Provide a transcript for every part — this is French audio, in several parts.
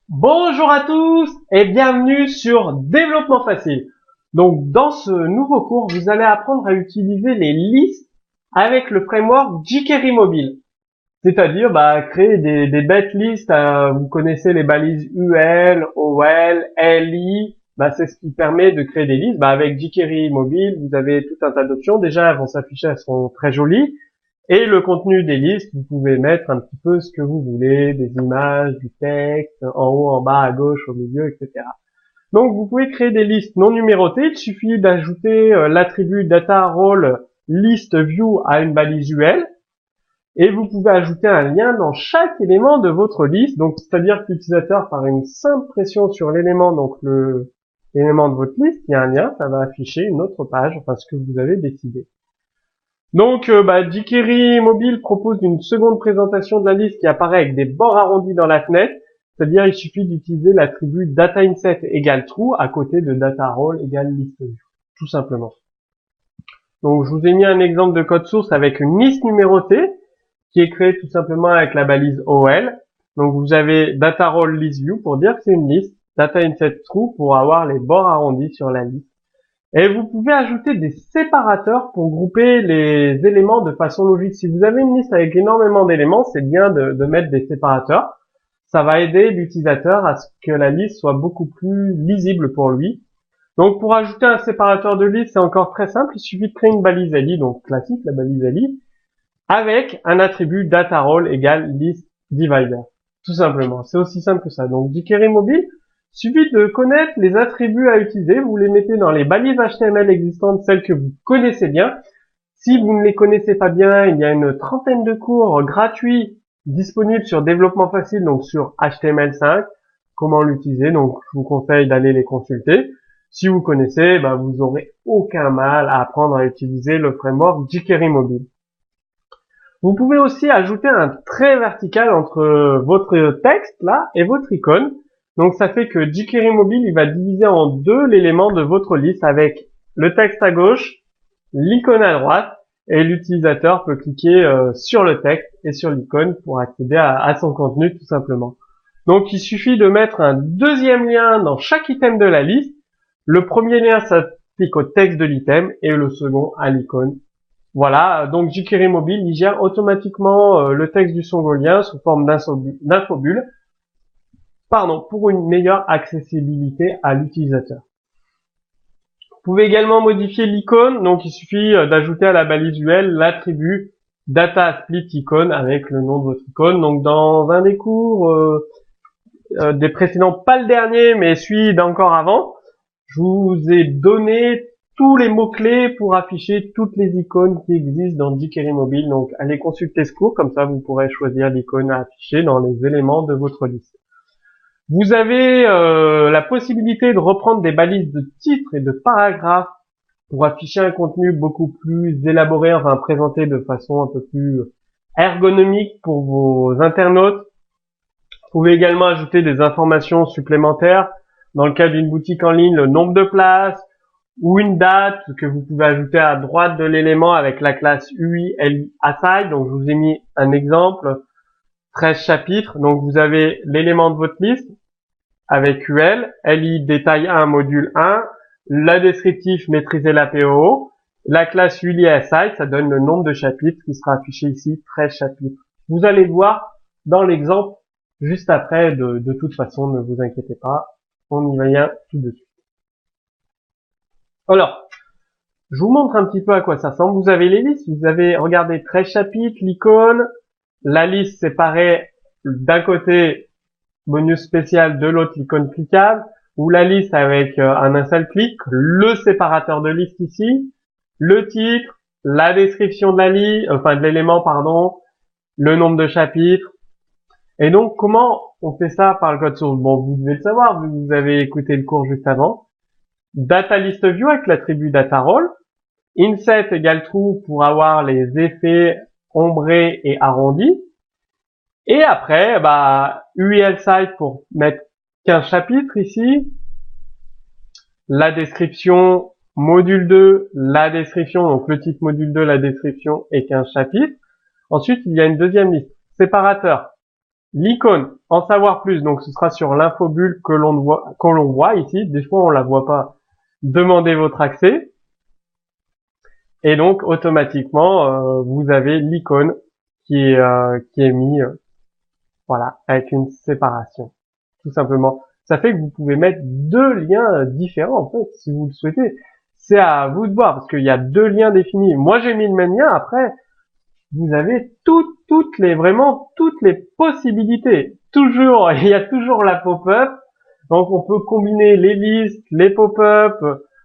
Bonjour à tous et bienvenue sur Développement Facile. Donc dans ce nouveau cours, vous allez apprendre à utiliser les listes avec le framework jQuery Mobile. C'est-à-dire créer des bêtes listes. Vous connaissez les balises UL, OL, LI. C'est ce qui permet de créer des listes. Avec jQuery Mobile, vous avez tout un tas d'options. Déjà, elles vont s'afficher, elles sont très jolies. Et le contenu des listes, vous pouvez mettre un petit peu ce que vous voulez, des images, du texte, en haut, en bas, à gauche, au milieu, etc. Donc vous pouvez créer des listes non numérotées. Il suffit d'ajouter l'attribut data role list view à une balise UL. Et vous pouvez ajouter un lien dans chaque élément de votre liste. Donc c'est-à-dire que l'utilisateur, par une simple pression sur l'élément, donc l'élément de votre liste, il y a un lien, ça va afficher une autre page, enfin ce que vous avez décidé. Donc, jQuery Mobile propose une seconde présentation de la liste qui apparaît avec des bords arrondis dans la fenêtre. C'est-à-dire, il suffit d'utiliser l'attribut dataInset égale true à côté de dataRole égale listView. Tout simplement. Donc, je vous ai mis un exemple de code source avec une liste numérotée qui est créée tout simplement avec la balise OL. Donc, vous avez dataRole listView pour dire que c'est une liste, dataInset true pour avoir les bords arrondis sur la liste. Et vous pouvez ajouter des séparateurs pour grouper les éléments de façon logique. Si vous avez une liste avec énormément d'éléments, c'est bien de mettre des séparateurs. Ça va aider l'utilisateur à ce que la liste soit beaucoup plus lisible pour lui. Donc pour ajouter un séparateur de liste, c'est encore très simple. Il suffit de créer une balise LI, donc classique, la balise LI, avec un attribut dataRole égale listDivider. Tout simplement. C'est aussi simple que ça. Donc jQuery Mobile, suffit de connaître les attributs à utiliser, vous les mettez dans les balises HTML existantes, celles que vous connaissez bien. Si vous ne les connaissez pas bien, il y a une trentaine de cours gratuits disponibles sur Développement Facile, donc sur HTML5, comment l'utiliser, donc je vous conseille d'aller les consulter. Si vous connaissez, vous aurez aucun mal à apprendre à utiliser le framework jQuery Mobile. Vous pouvez aussi ajouter un trait vertical entre votre texte là et votre icône. Donc ça fait que jQuery Mobile, il va diviser en deux l'élément de votre liste avec le texte à gauche, l'icône à droite, et l'utilisateur peut cliquer sur le texte et sur l'icône pour accéder à son contenu tout simplement. Donc il suffit de mettre un deuxième lien dans chaque item de la liste. Le premier lien s'applique au texte de l'item et le second à l'icône. Voilà, donc jQuery Mobile, il gère automatiquement le texte du Songolien sous forme d'infobule, pour une meilleure accessibilité à l'utilisateur. Vous pouvez également modifier l'icône, donc il suffit d'ajouter à la balise UL l'attribut data split icône avec le nom de votre icône. Donc dans un des cours des précédents, pas le dernier, mais celui d'encore avant, je vous ai donné tous les mots-clés pour afficher toutes les icônes qui existent dans jQuery Mobile. Donc, allez consulter ce cours, comme ça vous pourrez choisir l'icône à afficher dans les éléments de votre liste. Vous avez la possibilité de reprendre des balises de titres et de paragraphes pour afficher un contenu beaucoup plus élaboré, enfin présenté de façon un peu plus ergonomique pour vos internautes. Vous pouvez également ajouter des informations supplémentaires. Dans le cas d'une boutique en ligne, le nombre de places, ou une date que vous pouvez ajouter à droite de l'élément avec la classe UI LI aside. Donc je vous ai mis un exemple, 13 chapitres. Donc vous avez l'élément de votre liste avec UL, LI détail 1 module 1, la descriptif maîtriser la POO, la classe UI aside, ça donne le nombre de chapitres qui sera affiché ici, 13 chapitres. Vous allez le voir dans l'exemple juste après, de toute façon, ne vous inquiétez pas, on y vient tout de suite. Alors, je vous montre un petit peu à quoi ça ressemble. Vous avez les listes, vous avez, regardé 13 chapitres, l'icône, la liste séparée d'un côté, bonus spécial, de l'autre, l'icône cliquable, ou la liste avec un seul clic, le séparateur de liste ici, le titre, la description de la liste, de l'élément, le nombre de chapitres. Et donc, comment on fait ça par le code source? Bon, vous devez le savoir, vous avez écouté le cours juste avant. Data list view avec l'attribut data role. Inset égale true pour avoir les effets ombrés et arrondis. Et après, URL site pour mettre 15 chapitres ici. La description module 2, la description, donc le titre module 2, la description et 15 chapitres. Ensuite, il y a une deuxième liste. Séparateur. l'icône en savoir plus, donc ce sera sur l'infobulle que l'on voit ici. Des fois, on la voit pas. Demandez votre accès. Et donc, automatiquement, vous avez l'icône qui est mis, voilà, avec une séparation. Tout simplement. Ça fait que vous pouvez mettre deux liens différents, en fait, si vous le souhaitez. C'est à vous de voir, parce qu'il y a deux liens définis. Moi, j'ai mis le même lien. Après, vous avez vraiment toutes les possibilités. Toujours, il y a toujours la pop-up. Donc, on peut combiner les listes, les pop-up,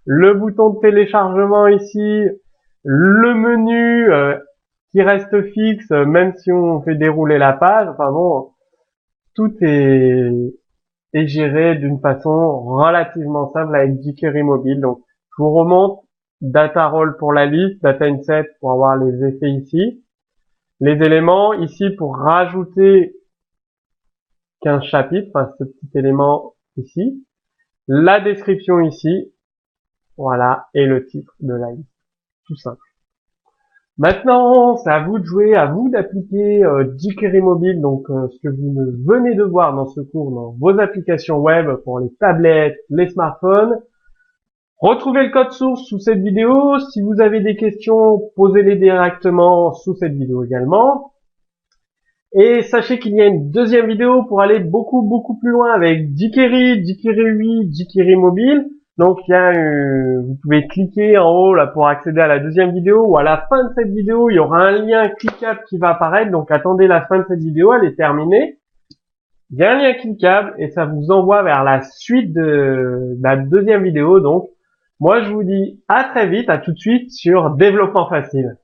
le bouton de téléchargement ici, le menu qui reste fixe, même si on fait dérouler la page. Enfin bon, tout est géré d'une façon relativement simple avec jQuery mobile. Donc, je vous remonte data role pour la liste, data inset pour avoir les effets ici. Les éléments ici pour rajouter 15 chapitres, enfin ce petit élément ici. La description ici, voilà, et le titre de la liste. Tout simple. Maintenant, c'est à vous de jouer, à vous d'appliquer jQuery mobile, donc ce que vous venez de voir dans ce cours dans vos applications web pour les tablettes, les smartphones. Retrouvez le code source sous cette vidéo. Si vous avez des questions, posez-les directement sous cette vidéo également. Et sachez qu'il y a une deuxième vidéo pour aller beaucoup plus loin avec jQuery, jQuery 8, jQuery mobile. Donc il y a vous pouvez cliquer en haut là pour accéder à la deuxième vidéo, ou à la fin de cette vidéo, il y aura un lien cliquable qui va apparaître. Donc attendez la fin de cette vidéo, elle est terminée. Il y a un lien cliquable et ça vous envoie vers la suite de la deuxième vidéo. Donc moi je vous dis à très vite, à tout de suite sur Développement Facile.